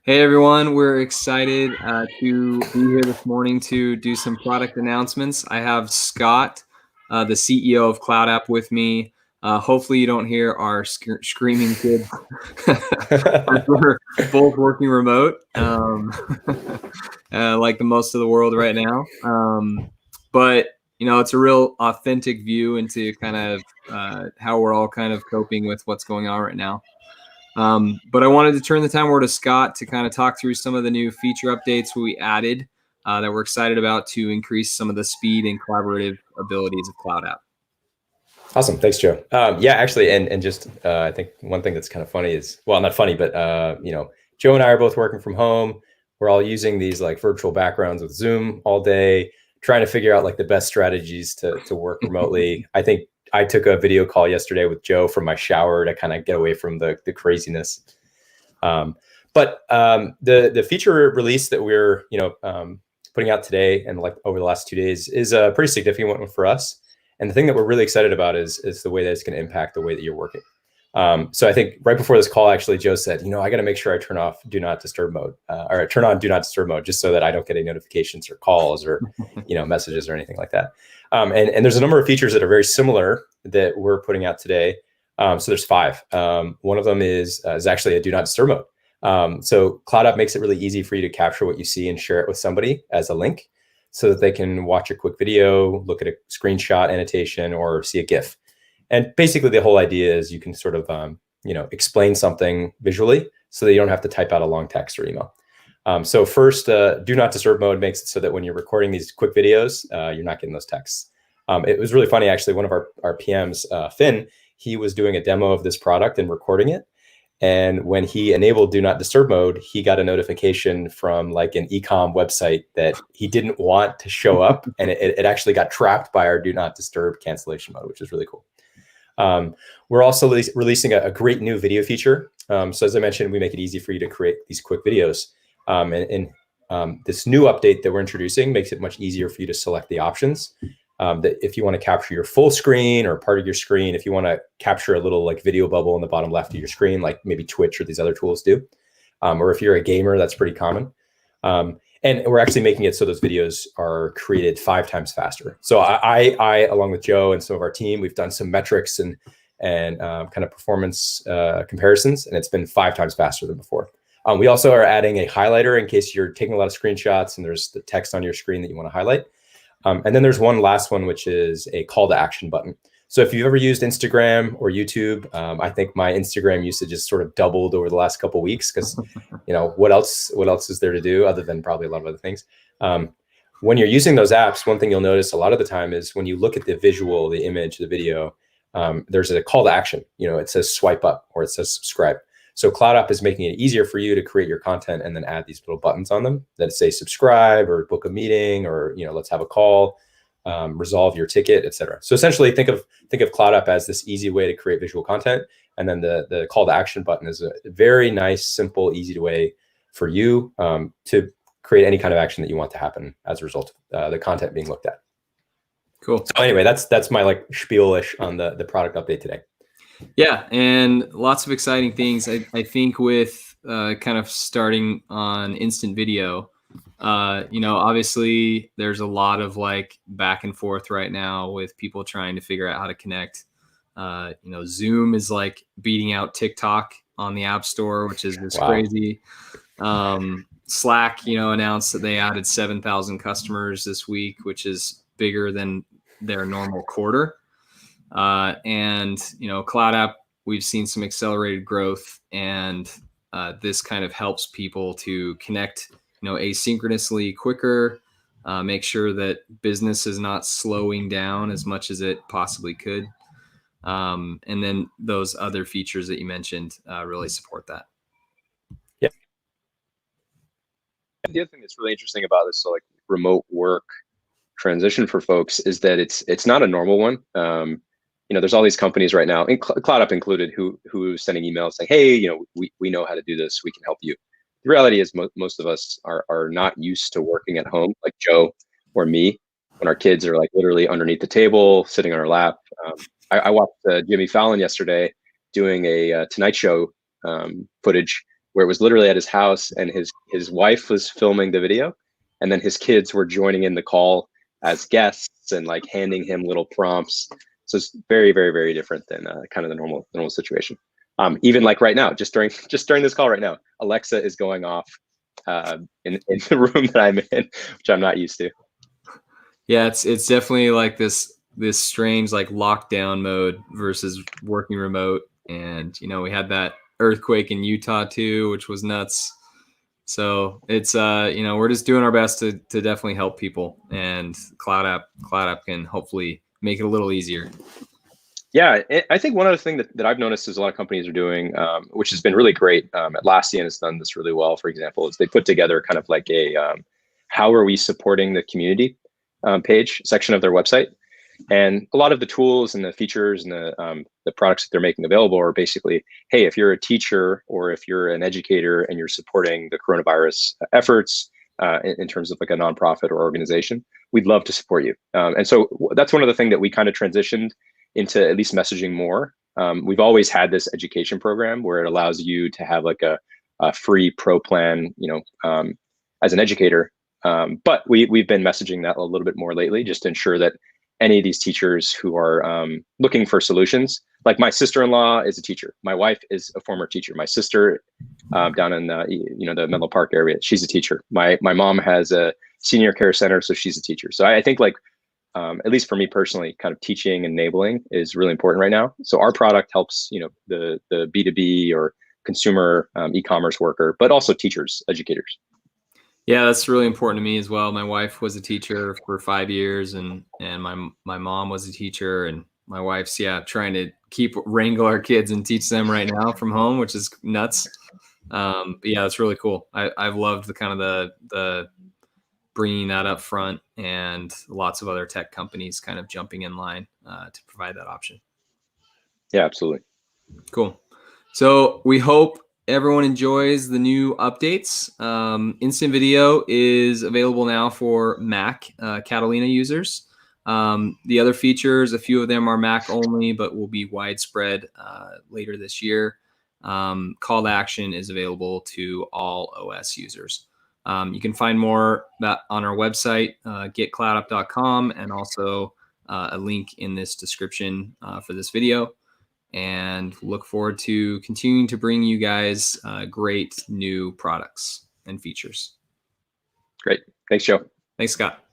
Hey everyone, we're excited to be here this morning to do some product announcemements. I have Scott, the CEO of CloudApp, with me. Hopefully you don't hear our screaming kids. We're both working remote, like the most of the world right now. But it's a real authentic view into kind of how we're all kind of coping with what's going on right now. But I wanted to turn the time over to Scott to kind of talk through some of the new feature updates we added that we're excited about to increase some of the speed and collaborative abilities of CloudApp. Awesome. Thanks, Joe. Yeah, actually, and just I think one thing that's kind of funny is, well, not funny, but Joe and I are both working from home. We're all using these like virtual backgrounds with Zoom all day, trying to figure out like the best strategies to work remotely. I think I took a video call yesterday with Joe from my shower to kind of get away from the craziness. But the feature release that we're putting out today and like over the last 2 days is a pretty significant one for us. And the thing that we're really excited about is the way that it's going to impact the way that you're working. So I think right before this call, actually, Joe said, I got to make sure I turn off Do Not Disturb mode or turn on Do Not Disturb mode just so that I don't get any notifications or calls or, messages or anything like that. And there's a number of features that are very similar that we're putting out today. So there's 5. One of them is actually a Do Not Disturb mode. So CloudApp makes it really easy for you to capture what you see and share it with somebody as a link, so that they can watch a quick video, look at a screenshot annotation, or see a GIF. And basically the whole idea is you can sort of, explain something visually so that you don't have to type out a long text or email. So first, Do Not Disturb mode makes it so that when you're recording these quick videos, you're not getting those texts. It was really funny, actually. One of our PMs, Finn, he was doing a demo of this product and recording it. And when he enabled Do Not Disturb mode, he got a notification from like an e-com website that he didn't want to show up. And it actually got trapped by our Do Not Disturb cancellation mode, which is really cool. We're also releasing a great new video feature. So as I mentioned, we make it easy for you to create these quick videos. This new update that we're introducing makes it much easier for you to select the options. That if you want to capture your full screen or part of your screen, if you want to capture a little like video bubble in the bottom left of your screen, like maybe Twitch or these other tools do, or if you're a gamer, that's pretty common. And we're actually making it so those videos are created 5 times faster. So I along with Joe and some of our team, we've done some metrics and kind of performance comparisons, and it's been 5 times faster than before. We also are adding a highlighter in case you're taking a lot of screenshots and there's the text on your screen that you want to highlight. And then there's one last one, which is a call to action button. So if you've ever used Instagram or YouTube, I think my Instagram usage has sort of doubled over the last couple of weeks because, what else is there to do other than probably a lot of other things? When you're using those apps, one thing you'll notice a lot of the time is when you look at the visual, the image, the video, there's a call to action. It says swipe up or it says subscribe. So CloudApp is making it easier for you to create your content and then add these little buttons on them that say subscribe or book a meeting or, let's have a call, resolve your ticket, etc. So essentially think of CloudApp as this easy way to create visual content. And then the call to action button is a very nice, simple, easy way for you to create any kind of action that you want to happen as a result of the content being looked at. Cool. So anyway, that's my like spiel-ish on the product update today. Yeah, and lots of exciting things. I think with kind of starting on instant video, obviously there's a lot of like back and forth right now with people trying to figure out how to connect. Zoom is like beating out TikTok on the App Store, which is just crazy. Slack, announced that they added 7,000 customers this week, which is bigger than their normal quarter. And CloudApp, we've seen some accelerated growth, and this kind of helps people to connect, asynchronously quicker, make sure that business is not slowing down as much as it possibly could. And then those other features that you mentioned really support that. Yeah. The other thing that's really interesting about this, so like remote work transition for folks, is that it's not a normal one. There's all these companies right now, and CloudApp included, who sending emails saying, hey, we know how to do this. We can help you. The reality is most of us are not used to working at home, like Joe or me, when our kids are like literally underneath the table, sitting on our lap. I watched Jimmy Fallon yesterday doing a Tonight Show footage, where it was literally at his house, and his wife was filming the video, and then his kids were joining in the call as guests and like handing him little prompts. So it's very, very, very different than kind of the normal situation. Even like right now, just during this call right now, Alexa is going off in the room that I'm in, which I'm not used to. Yeah, it's definitely like this strange like lockdown mode versus working remote. And we had that earthquake in Utah too, which was nuts. So it's we're just doing our best to definitely help people, and CloudApp can hopefully make it a little easier. Yeah, I think one other thing that I've noticed is a lot of companies are doing, which has been really great. Atlassian has done this really well, for example, is they put together kind of like a how are we supporting the community page section of their website. And a lot of the tools and the features and the products that they're making available are basically, hey, if you're a teacher or if you're an educator and you're supporting the coronavirus efforts in terms of like a nonprofit or organization, we'd love to support you. And so that's one of the things that we kind of transitioned into at least messaging more. We've always had this education program where it allows you to have like a free pro plan, as an educator. But we've been messaging that a little bit more lately, just to ensure that any of these teachers who are looking for solutions, like my sister-in-law is a teacher. My wife is a former teacher. My sister down in the Menlo Park area, she's a teacher. My mom has a senior care center, so she's a teacher. So I think like, at least for me personally, kind of teaching and enabling is really important right now. So our product helps, the B2B or consumer e-commerce worker, but also teachers, educators. Yeah, that's really important to me as well. My wife was a teacher for 5 years, and my mom was a teacher, and my wife's trying to wrangle our kids and teach them right now from home, which is nuts. But yeah, that's really cool. I've loved the kind of the bringing that up front, and lots of other tech companies kind of jumping in line to provide that option. Yeah, absolutely. Cool. So we hope everyone enjoys the new updates. Instant video is available now for Mac Catalina users. The other features, a few of them are Mac only, but will be widespread later this year. Call to action is available to all OS users. You can find more on our website, getcloudapp.com, and also a link in this description for this video. And look forward to continuing to bring you guys great new products and features. Great. Thanks, Joe. Thanks, Scott.